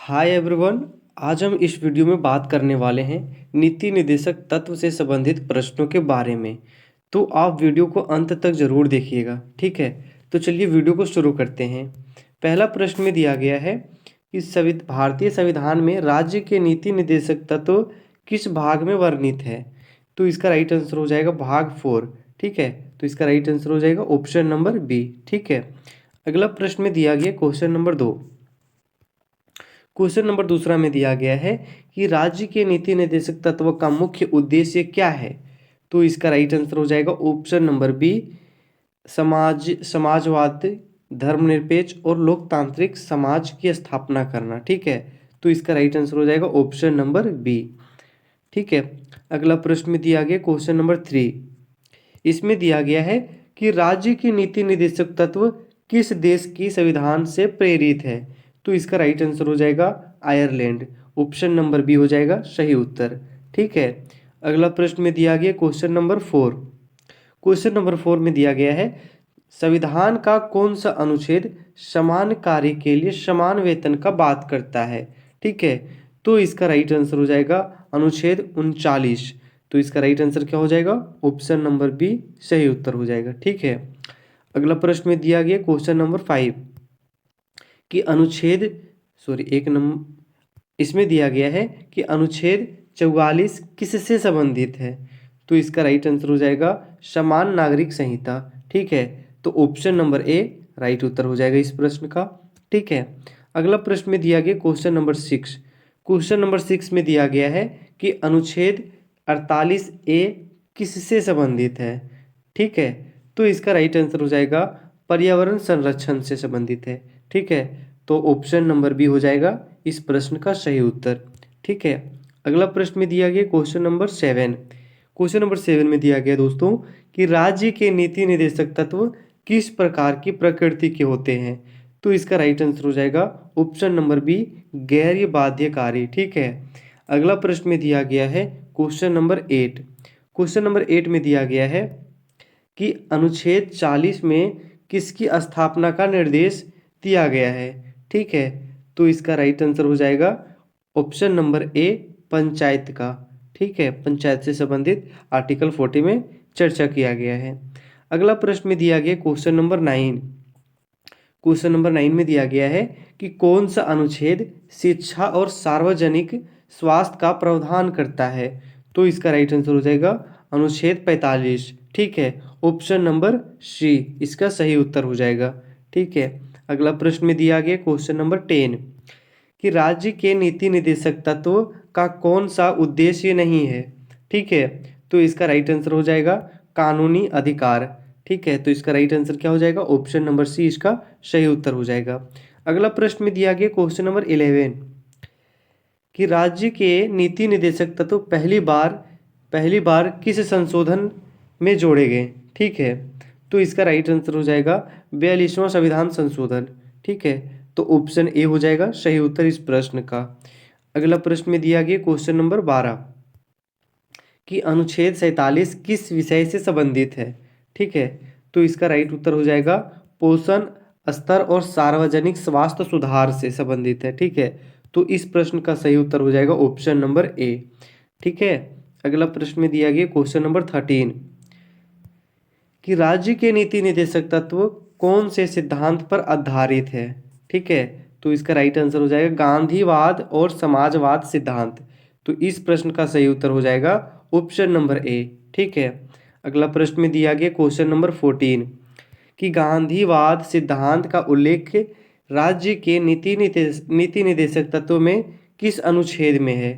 Hi everyone. आज हम इस वीडियो में बात करने वाले हैं नीति निर्देशक तत्व से संबंधित प्रश्नों के बारे में। तो आप वीडियो को अंत तक ज़रूर देखिएगा, ठीक है। तो चलिए वीडियो को शुरू करते हैं। पहला प्रश्न में दिया गया है कि भारतीय संविधान में राज्य के नीति निर्देशक तत्व किस भाग में वर्णित है। तो इसका राइट आंसर हो जाएगा भाग 4, ठीक है। तो इसका राइट आंसर हो जाएगा ऑप्शन नंबर बी, ठीक है। अगला प्रश्न में दिया गया क्वेश्चन नंबर 2। क्वेश्चन नंबर दूसरा में दिया गया है कि राज्य के नीति निर्देशक तत्व का मुख्य उद्देश्य क्या है। तो इसका राइट आंसर हो जाएगा ऑप्शन नंबर बी, समाजवाद, धर्मनिरपेक्ष और लोकतांत्रिक समाज की स्थापना करना, ठीक है। तो इसका राइट आंसर हो जाएगा ऑप्शन नंबर बी, ठीक है। अगला प्रश्न में दिया गया क्वेश्चन नंबर 3। इसमें दिया गया है कि राज्य के नीति निर्देशक तत्व किस देश की संविधान से प्रेरित है। तो इसका राइट आंसर हो जाएगा आयरलैंड। ऑप्शन नंबर बी हो जाएगा सही उत्तर, ठीक है। अगला प्रश्न में दिया गया क्वेश्चन नंबर 4। क्वेश्चन नंबर 4 में दिया गया है संविधान का कौन सा अनुच्छेद समान कार्य के लिए समान वेतन का बात करता है, ठीक है। तो इसका राइट आंसर हो जाएगा अनुच्छेद 39। तो इसका राइट आंसर क्या हो जाएगा ऑप्शन नंबर बी सही उत्तर हो जाएगा, ठीक है। अगला प्रश्न में दिया गया क्वेश्चन नंबर 5 कि इसमें दिया गया है कि अनुच्छेद 44 किससे संबंधित है। तो इसका राइट आंसर हो जाएगा समान नागरिक संहिता, ठीक है। तो ऑप्शन नंबर ए राइट उत्तर हो जाएगा इस प्रश्न का, ठीक है। अगला प्रश्न में दिया गया क्वेश्चन नंबर 6। क्वेश्चन नंबर 6 में दिया गया है कि अनुच्छेद 48 ए किससे संबंधित है, ठीक है। तो इसका राइट आंसर हो जाएगा पर्यावरण संरक्षण से संबंधित है, ठीक है। तो ऑप्शन नंबर बी हो जाएगा इस प्रश्न का सही उत्तर, ठीक है। अगला प्रश्न में दिया गया क्वेश्चन नंबर 7। क्वेश्चन नंबर 7 में दिया गया दोस्तों कि राज्य के नीति निर्देशक तत्व किस प्रकार की प्रकृति के होते हैं। तो इसका राइट आंसर हो जाएगा ऑप्शन नंबर बी गैर बाध्यकारी, ठीक है। अगला प्रश्न में दिया गया है क्वेश्चन नंबर 8। क्वेश्चन नंबर 8 में दिया गया है कि अनुच्छेद 40 में किसकी स्थापना का निर्देश दिया गया है, ठीक है। तो इसका राइट आंसर हो जाएगा ऑप्शन नंबर ए पंचायत का, ठीक है। पंचायत से संबंधित आर्टिकल 40 में चर्चा किया गया है। अगला प्रश्न में दिया गया क्वेश्चन नंबर 9। क्वेश्चन नंबर 9 में दिया गया है कि कौन सा अनुच्छेद शिक्षा और सार्वजनिक स्वास्थ्य का प्रावधान करता है। तो इसका राइट आंसर हो जाएगा अनुच्छेद 45, ठीक है। ऑप्शन नंबर सी इसका सही उत्तर हो जाएगा, ठीक है। अगला प्रश्न में दिया गया क्वेश्चन नंबर 10 कि राज्य के नीति निर्देशक तत्व का कौन सा उद्देश्य नहीं है, ठीक है। तो इसका राइट आंसर हो जाएगा कानूनी अधिकार, ठीक है। तो इसका राइट आंसर क्या हो जाएगा ऑप्शन नंबर सी इसका सही उत्तर हो जाएगा। अगला प्रश्न में दिया गया क्वेश्चन नंबर 11 कि राज्य के नीति निर्देशक तत्व पहली बार किस संशोधन में जोड़े गए, ठीक है। तो इसका राइट आंसर हो जाएगा 42वां संविधान संशोधन, ठीक है। तो ऑप्शन ए हो जाएगा सही उत्तर इस प्रश्न का। अगला प्रश्न में दिया गया क्वेश्चन नंबर 12 कि अनुच्छेद 47 किस विषय से संबंधित है, ठीक है। तो इसका राइट उत्तर हो जाएगा पोषण स्तर और सार्वजनिक स्वास्थ्य सुधार से संबंधित है, ठीक है। तो इस प्रश्न का सही उत्तर हो जाएगा ऑप्शन नंबर ए, ठीक है। अगला प्रश्न में दिया गया क्वेश्चन नंबर 13 कि राज्य के नीति निर्देशक तत्व कौन से सिद्धांत पर आधारित है, ठीक है। तो इसका राइट आंसर हो जाएगा गांधीवाद और समाजवाद सिद्धांत। तो इस प्रश्न का सही उत्तर हो जाएगा ऑप्शन नंबर ए, ठीक है। अगला प्रश्न में दिया गया क्वेश्चन नंबर 14 कि गांधीवाद सिद्धांत का उल्लेख राज्य के नीति निर्देशक तत्व में किस अनुच्छेद में है,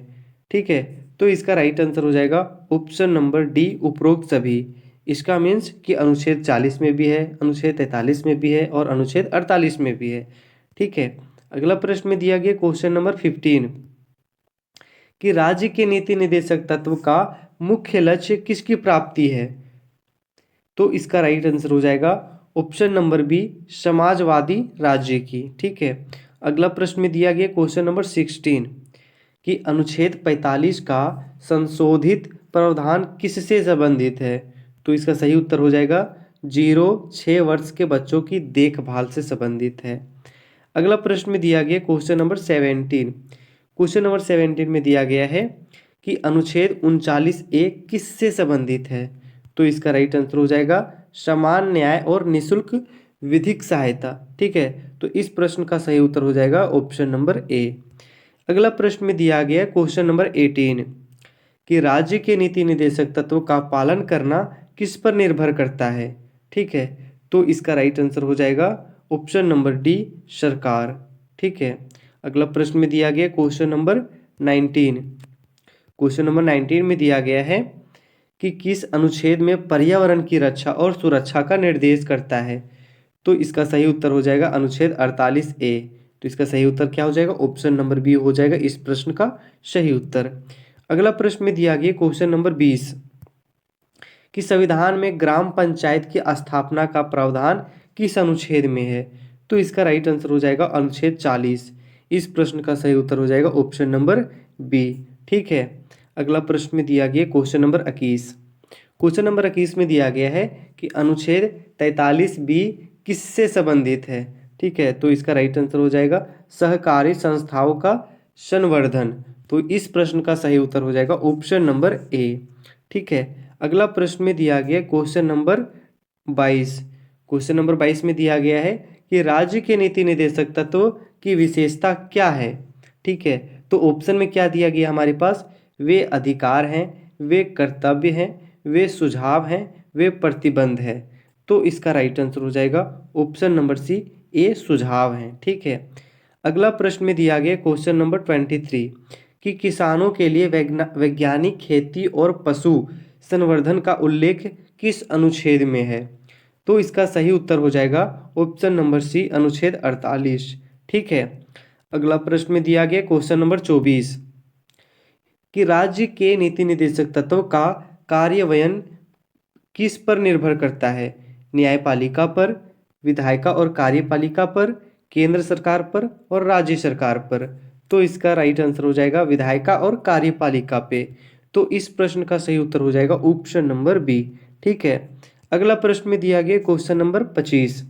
ठीक है। तो इसका राइट आंसर हो जाएगा ऑप्शन नंबर डी उपरोक्त सभी। इसका मीन्स कि अनुच्छेद 40 में भी है, अनुच्छेद 43 में भी है और अनुच्छेद 48 में भी है, ठीक है। अगला प्रश्न में दिया गया क्वेश्चन नंबर 15 कि राज्य के नीति निर्देशक तत्व का मुख्य लक्ष्य किसकी प्राप्ति है। तो इसका राइट आंसर हो जाएगा ऑप्शन नंबर बी समाजवादी राज्य की, ठीक है। अगला प्रश्न में दिया गया क्वेश्चन नंबर 16 कि अनुच्छेद 45 का संशोधित प्रावधान किससे संबंधित है। तो इसका सही उत्तर हो जाएगा 0-6 वर्ष के बच्चों की देखभाल से संबंधित है। अगला प्रश्न में दिया गया क्वेश्चन नंबर 17। क्वेश्चन नंबर 17 में दिया गया है कि अनुच्छेद 39A किससे संबंधित है? तो इसका राइट आंसर हो जाएगा समान न्याय और निशुल्क विधिक सहायता। ठीक है, तो इस प्रश्न का सही उत्तर हो जाएगा ऑप्शन नंबर ए। अगला प्रश्न में दिया गया क्वेश्चन नंबर 18 कि राज्य के नीति निर्देशक तत्व का पालन करना किस पर निर्भर करता है? ठीक है, तो इसका राइट आंसर हो जाएगा ऑप्शन नंबर डी, सरकार। ठीक है, अगला प्रश्न में दिया गया क्वेश्चन नंबर 19। क्वेश्चन नंबर 19 में दिया गया है कि किस अनुच्छेद में पर्यावरण की रक्षा और सुरक्षा का निर्देश करता है? तो इसका सही उत्तर हो जाएगा अनुच्छेद 48A। तो इसका सही उत्तर क्या हो जाएगा? ऑप्शन नंबर बी हो जाएगा इस प्रश्न का सही उत्तर। अगला प्रश्न में दिया गया क्वेश्चन नंबर 20 कि संविधान में ग्राम पंचायत की स्थापना का प्रावधान किस अनुच्छेद में है? तो इसका राइट आंसर हो जाएगा अनुच्छेद 40। इस प्रश्न का सही उत्तर हो जाएगा ऑप्शन नंबर बी। ठीक है, अगला प्रश्न में दिया गया क्वेश्चन नंबर 21। क्वेश्चन नंबर 21 में दिया गया है कि अनुच्छेद 43B किससे संबंधित है? ठीक है, तो इसका राइट आंसर हो जाएगा सहकारी संस्थाओं का संवर्धन। तो इस प्रश्न का सही उत्तर हो जाएगा ऑप्शन नंबर ए। ठीक है, अगला प्रश्न में दिया गया क्वेश्चन नंबर 22। क्वेश्चन नंबर 22 में दिया गया है कि राज्य के नीति निर्देशक तत्व की विशेषता क्या है? ठीक है, तो ऑप्शन में क्या दिया गया हमारे पास? वे अधिकार हैं, वे कर्तव्य हैं, वे सुझाव हैं, वे प्रतिबंध है। तो इसका राइट आंसर हो जाएगा ऑप्शन नंबर सी, ए सुझाव हैं। ठीक है, अगला प्रश्न में दिया गया क्वेश्चन नंबर 23 कि किसानों के लिए वैज्ञानिक खेती और पशु संवर्धन का उल्लेख किस अनुच्छेद में है? तो इसका सही उत्तर हो जाएगा ऑप्शन नंबर सी, अनुच्छेद 48। ठीक है, अगला प्रश्न में दिया गया क्वेश्चन नंबर 24 कि राज्य के नीति निर्देशक तत्व का कार्यान्वयन किस पर निर्भर करता है? न्यायपालिका पर, विधायिका और कार्यपालिका पर, केंद्र सरकार पर और राज्य सरकार पर। तो इसका राइट आंसर हो जाएगा विधायिका और कार्यपालिका पे। तो इस प्रश्न का सही उत्तर हो जाएगा ऑप्शन नंबर बी। ठीक है, अगला प्रश्न में दिया गया क्वेश्चन नंबर 25।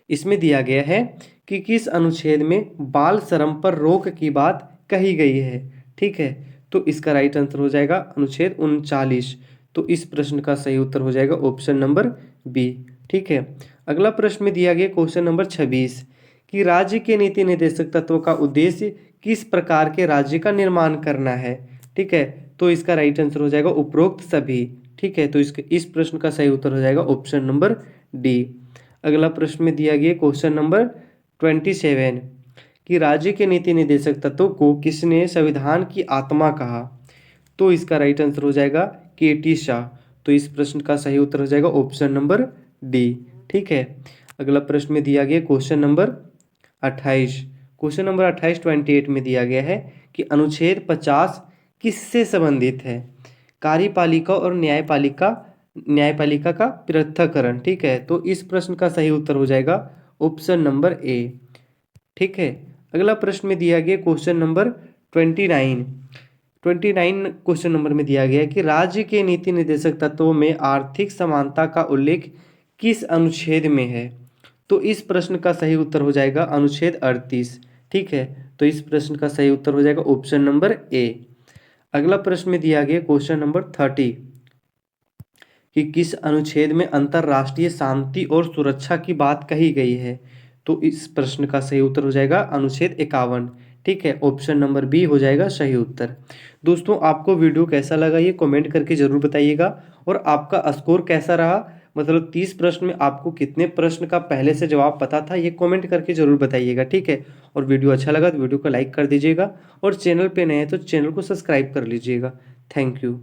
इसमें दिया गया है कि किस अनुच्छेद में बाल श्रम पर रोक की बात कही गई है? ठीक है, तो इसका राइट आंसर हो जाएगा अनुच्छेद 39। तो इस प्रश्न का सही उत्तर हो जाएगा ऑप्शन नंबर बी। ठीक है, अगला प्रश्न में दिया गया क्वेश्चन नंबर 26 कि राज्य के नीति निर्देशक तत्व का उद्देश्य किस प्रकार के राज्य का निर्माण करना है? ठीक है, तो इसका राइट आंसर हो जाएगा उपरोक्त सभी। ठीक है, तो इस प्रश्न का सही उत्तर हो जाएगा ऑप्शन नंबर डी। अगला प्रश्न में दिया गया क्वेश्चन नंबर 27 कि राज्य के नीति निर्देशक तत्व को किसने संविधान की आत्मा कहा? तो इसका राइट आंसर हो जाएगा के.टी. शाह। तो इस प्रश्न का सही उत्तर हो जाएगा ऑप्शन नंबर डी। ठीक है, अगला प्रश्न में दिया गया क्वेश्चन नंबर 28। क्वेश्चन नंबर 28 में दिया गया है कि अनुच्छेद 50 किससे संबंधित है? कार्यपालिका और न्यायपालिका का पृथक्करण। ठीक है, तो इस प्रश्न का सही उत्तर हो जाएगा ऑप्शन नंबर ए। ठीक है, अगला प्रश्न में दिया गया क्वेश्चन नंबर 29 क्वेश्चन नंबर में दिया गया है कि राज्य के नीति निर्देशक तत्वों में आर्थिक समानता का उल्लेख किस अनुच्छेद में है? तो इस प्रश्न का सही उत्तर हो जाएगा अनुच्छेद 38। ठीक है, तो इस प्रश्न का सही उत्तर हो जाएगा ऑप्शन नंबर ए। अगला प्रश्न में दिया गया क्वेश्चन नंबर 30 कि किस अनुच्छेद में अंतरराष्ट्रीय शांति और सुरक्षा की बात कही गई है? तो इस प्रश्न का सही उत्तर हो जाएगा अनुच्छेद 51। ठीक है, ऑप्शन नंबर बी हो जाएगा सही उत्तर। दोस्तों, आपको वीडियो कैसा लगा ये कमेंट करके ज़रूर बताइएगा, और आपका स्कोर कैसा रहा, मतलब 30 प्रश्न में आपको कितने प्रश्न का पहले से जवाब पता था, ये कमेंट करके ज़रूर बताइएगा। ठीक है, और वीडियो अच्छा लगा तो वीडियो को लाइक कर दीजिएगा, और चैनल पे नए हैं तो चैनल को सब्सक्राइब कर लीजिएगा। Thank you.